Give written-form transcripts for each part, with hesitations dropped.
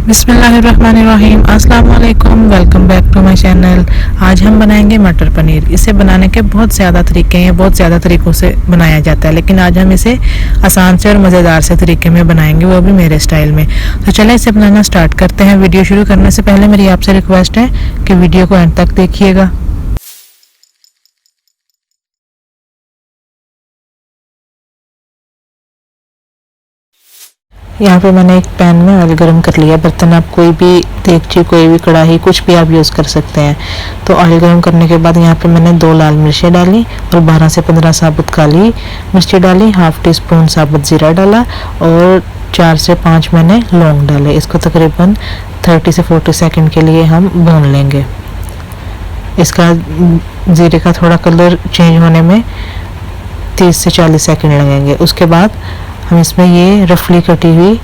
बिस्मिल्लाहिर्रहमानिर्रहीम। अस्सलाम वालेकुम, welcome back to my channel. आज हम बनाएंगे मटर पनीर। इसे बनाने के बहुत ज़्यादा तरीके हैं, बहुत ज़्यादा तरीक़ों से बनाया जाता है, लेकिन आज हम इसे आसान से और मज़ेदार से तरीके में बनाएंगे, वो भी मेरे स्टाइल में। तो चलें इसे बनाना स्टार्ट करते हैं। वीडियो शुरू करने से पहले मेरी आपसे रिक्वेस्ट है कि वीडियो को एंड तक देखिएगा। यहाँ पे मैंने एक पैन में ऑयल गर्म कर लिया। बर्तन आप कोई भी देगची, कोई भी कढ़ाई, कुछ भी आप यूज़ कर सकते हैं। तो ऑयल गर्म करने के बाद यहाँ पे मैंने 2 लाल मिर्चें डाली और 12 से 15 साबुत काली मिर्ची डाली, हाफ टी स्पून साबुत ज़ीरा डाला और 4 से 5 मैंने लौंग डाले। इसको तकरीबन 30 से 40 सेकंड के लिए हम भून लेंगे। इसका ज़ीरे का थोड़ा कलर चेंज होने में 30 से 40 सेकंड लगेंगे। उसके बाद हम इसमें ये रफली कटी हुई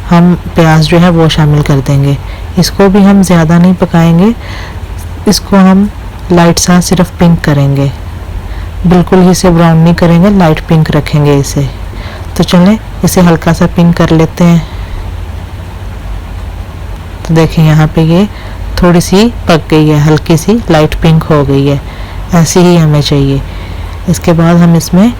हम प्याज जो है वो शामिल कर देंगे। इसको भी हम ज़्यादा नहीं पकाएंगे, इसको हम लाइट सा सिर्फ पिंक करेंगे, बिल्कुल ही इसे ब्राउन नहीं करेंगे, लाइट पिंक रखेंगे इसे। तो चलें इसे हल्का सा पिंक कर लेते हैं। तो देखें यहाँ पे ये थोड़ी सी पक गई है, हल्की सी लाइट पिंक हो गई है, ऐसी ही हमें चाहिए। इसके बाद हम इसमें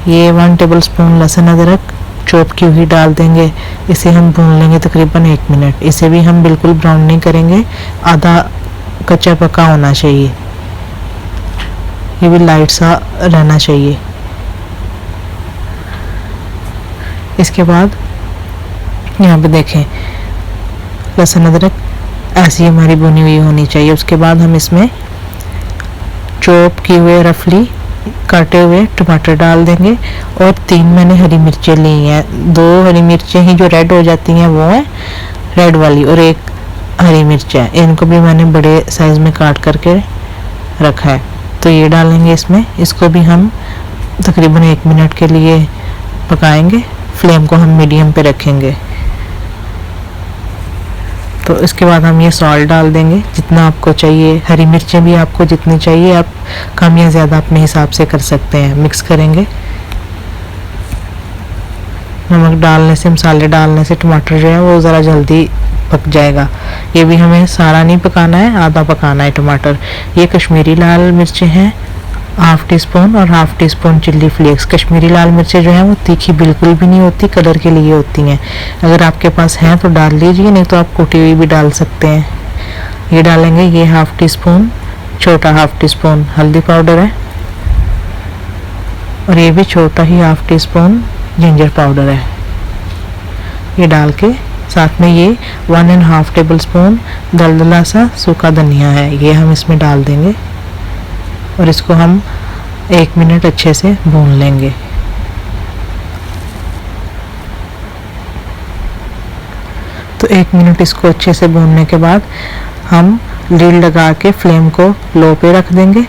ये 1 टेबल स्पून लहसुन अदरक चॉप की हुई डाल देंगे। इसे हम भून लेंगे तकरीबन 1 मिनट। इसे भी हम बिल्कुल ब्राउन नहीं करेंगे, आधा कच्चा पका होना चाहिए, ये भी लाइट सा रहना चाहिए। इसके बाद यहाँ पे देखें लहसुन अदरक ऐसी हमारी भुनी हुई होनी चाहिए। उसके बाद हम इसमें चॉप किए हुए रफली काटे हुए टमाटर डाल देंगे और 3 मैंने हरी मिर्चें ली हैं। 2 हरी मिर्चें ही जो रेड हो जाती हैं वो है रेड वाली, और 1 हरी मिर्च है, इनको भी मैंने बड़े साइज़ में काट करके रखा है। तो ये डालेंगे इसमें। इसको भी हम तकरीबन 1 मिनट के लिए पकाएंगे, फ्लेम को हम मीडियम पे रखेंगे। तो इसके बाद हम ये सॉल्ट डाल देंगे जितना आपको चाहिए। हरी मिर्चें भी आपको जितनी चाहिए, आप कम या ज़्यादा अपने हिसाब से कर सकते हैं। मिक्स करेंगे। नमक डालने से, मसाले डालने से टमाटर जो है वो ज़रा जल्दी पक जाएगा। ये भी हमें सारा नहीं पकाना है, आधा पकाना है टमाटर। ये कश्मीरी लाल मिर्चें हैं, हाफ टी स्पून और half teaspoon chilli flakes. Kashmiri लाल मिर्चें जो हैं वो तीखी बिल्कुल भी नहीं होती, कलर के लिए होती हैं। अगर आपके पास हैं तो डाल लीजिए, नहीं तो आप कुटी हुई भी डाल सकते हैं। ये डालेंगे। ये हाफ टी स्पून, छोटा हाफ टी स्पून हल्दी पाउडर है और ये भी छोटा ही half teaspoon ginger powder है। ये डाल के साथ में ये 1.5 टेबल स्पून दलदला सा सूखा धनिया है, ये हम इसमें डाल देंगे और इसको हम 1 मिनट अच्छे से भून लेंगे। तो 1 मिनट इसको अच्छे से भूनने के बाद हम लीड लगा के फ्लेम को लो पे रख देंगे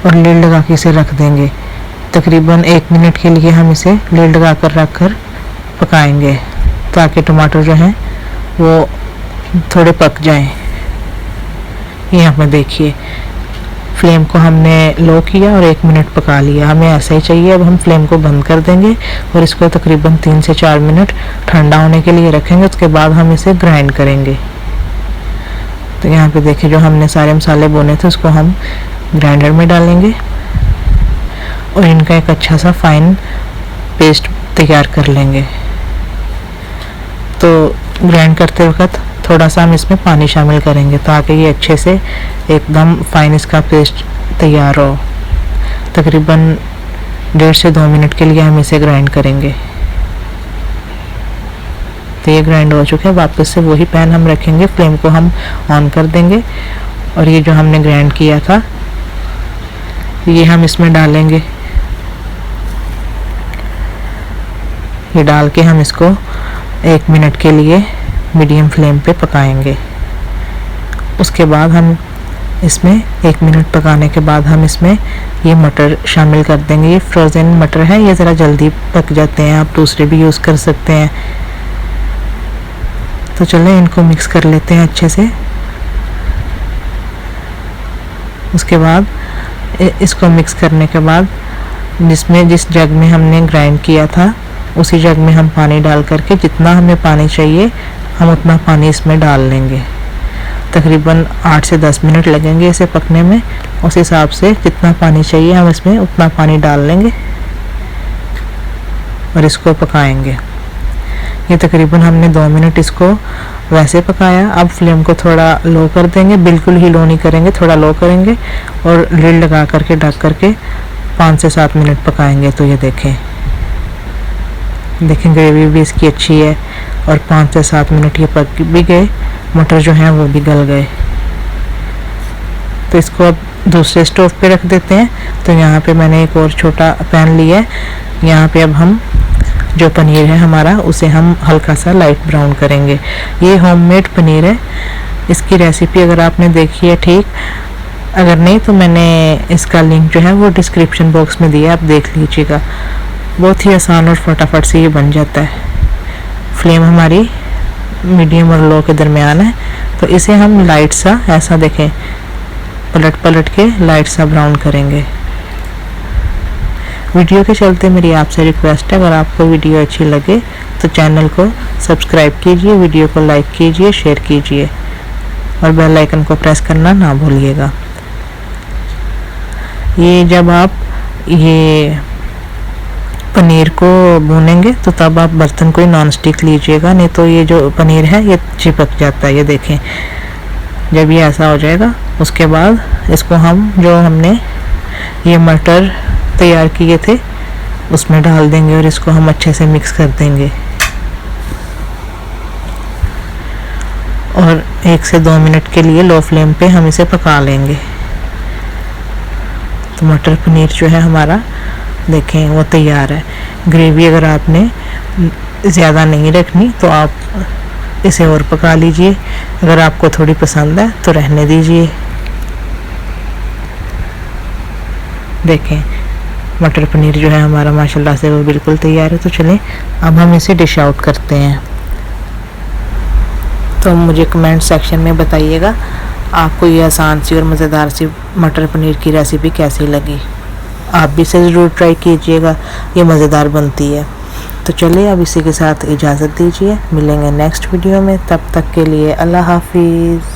और लीड लगा के इसे रख देंगे। तकरीबन 1 मिनट के लिए हम इसे लीड लगा कर रख कर पकाएंगे ताकि टमाटर जो हैं वो थोड़े पक जाएं। यहाँ पर देखिए फ्लेम को हमने लो किया और 1 मिनट पका लिया, हमें ऐसा ही चाहिए। अब हम फ्लेम को बंद कर देंगे और इसको तकरीबन 3 से 4 मिनट ठंडा होने के लिए रखेंगे। उसके बाद हम इसे ग्राइंड करेंगे। तो यहाँ पे देखिए जो हमने सारे मसाले भुने थे उसको हम ग्राइंडर में डालेंगे और इनका एक अच्छा सा फाइन पेस्ट तैयार कर लेंगे। तो ग्राइंड करते वक्त थोड़ा सा हम इसमें पानी शामिल करेंगे ताकि ये अच्छे से एकदम फाइन इसका पेस्ट तैयार हो। तकरीबन 1.5 से 2 मिनट के लिए हम इसे ग्राइंड करेंगे। तो ये ग्राइंड हो चुका है। वापस से वही पैन हम रखेंगे, फ्लेम को हम ऑन कर देंगे और ये जो हमने ग्राइंड किया था ये हम इसमें डालेंगे। ये डाल के हम इसको 1 मिनट के लिए मीडियम फ्लेम पे पकाएंगे। उसके बाद हम इसमें 1 मिनट पकाने के बाद हम इसमें ये मटर शामिल कर देंगे। ये फ्रोज़न मटर है, ये ज़रा जल्दी पक जाते हैं, आप दूसरे भी यूज़ कर सकते हैं। तो चलें इनको मिक्स कर लेते हैं अच्छे से। उसके बाद इसको मिक्स करने के बाद जिस जग में हमने ग्राइंड किया था उसी जग में हम पानी डाल करके जितना हमें पानी चाहिए हम उतना पानी इसमें डाल लेंगे। तकरीबन 8 से 10 मिनट लगेंगे इसे पकने में। उस हिसाब से कितना पानी चाहिए हम इसमें उतना पानी डाल लेंगे और इसको पकाएंगे। ये तकरीबन हमने 2 मिनट इसको वैसे पकाया। अब फ्लेम को थोड़ा लो कर देंगे, बिल्कुल ही लो नहीं करेंगे, थोड़ा लो करेंगे और लिड लगा करके ढक करके 5 से 7 मिनट पकाएंगे। तो ये देखें ग्रेवी भी इसकी अच्छी है और 5 से 7 मिनट ये पक भी गए, मटर जो हैं वो भी गल गए। तो इसको अब दूसरे स्टोव पे रख देते हैं। तो यहाँ पे मैंने एक और छोटा पैन लिया है। यहाँ पे अब हम जो पनीर है हमारा उसे हम हल्का सा लाइट ब्राउन करेंगे। ये होममेड पनीर है। इसकी रेसिपी अगर आपने देखी है ठीक, अगर नहीं तो मैंने इसका लिंक जो है वो डिस्क्रिप्शन बॉक्स में दिया है, आप देख लीजिएगा। बहुत ही आसान और फटाफट से ये बन जाता है। फ्लेम हमारी मीडियम और लो के दरमियान है। तो इसे हम लाइट सा ऐसा देखें पलट पलट के लाइट सा ब्राउन करेंगे। वीडियो के चलते मेरी आपसे रिक्वेस्ट है, अगर आपको वीडियो अच्छी लगे तो चैनल को सब्सक्राइब कीजिए, वीडियो को लाइक कीजिए, शेयर कीजिए और बेल आइकन को प्रेस करना ना भूलिएगा। ये जब आप ये पनीर को भूनेंगे तो तब आप बर्तन कोई नॉन स्टिक लीजिएगा, नहीं तो ये जो पनीर है ये चिपक जाता है। ये देखें जब ये ऐसा हो जाएगा उसके बाद इसको हम जो हमने ये मटर तैयार किए थे उसमें डाल देंगे और इसको हम अच्छे से मिक्स कर देंगे और 1 से 2 मिनट के लिए लो फ्लेम पे हम इसे पका लेंगे। तो मटर पनीर जो है हमारा देखें वो तैयार है। ग्रेवी अगर आपने ज़्यादा नहीं रखनी तो आप इसे और पका लीजिए, अगर आपको थोड़ी पसंद है तो रहने दीजिए। देखें मटर पनीर जो है हमारा माशाल्लाह से वो बिल्कुल तैयार है। तो चलें अब हम इसे डिश आउट करते हैं। तो मुझे कमेंट सेक्शन में बताइएगा आपको ये आसान सी और मज़ेदार सी मटर पनीर की रेसिपी कैसी लगी। आप भी इसे ज़रूर ट्राई कीजिएगा, ये मज़ेदार बनती है। तो चलिए अब इसी के साथ इजाज़त दीजिए, मिलेंगे नेक्स्ट वीडियो में। तब तक के लिए अल्लाह हाफिज़।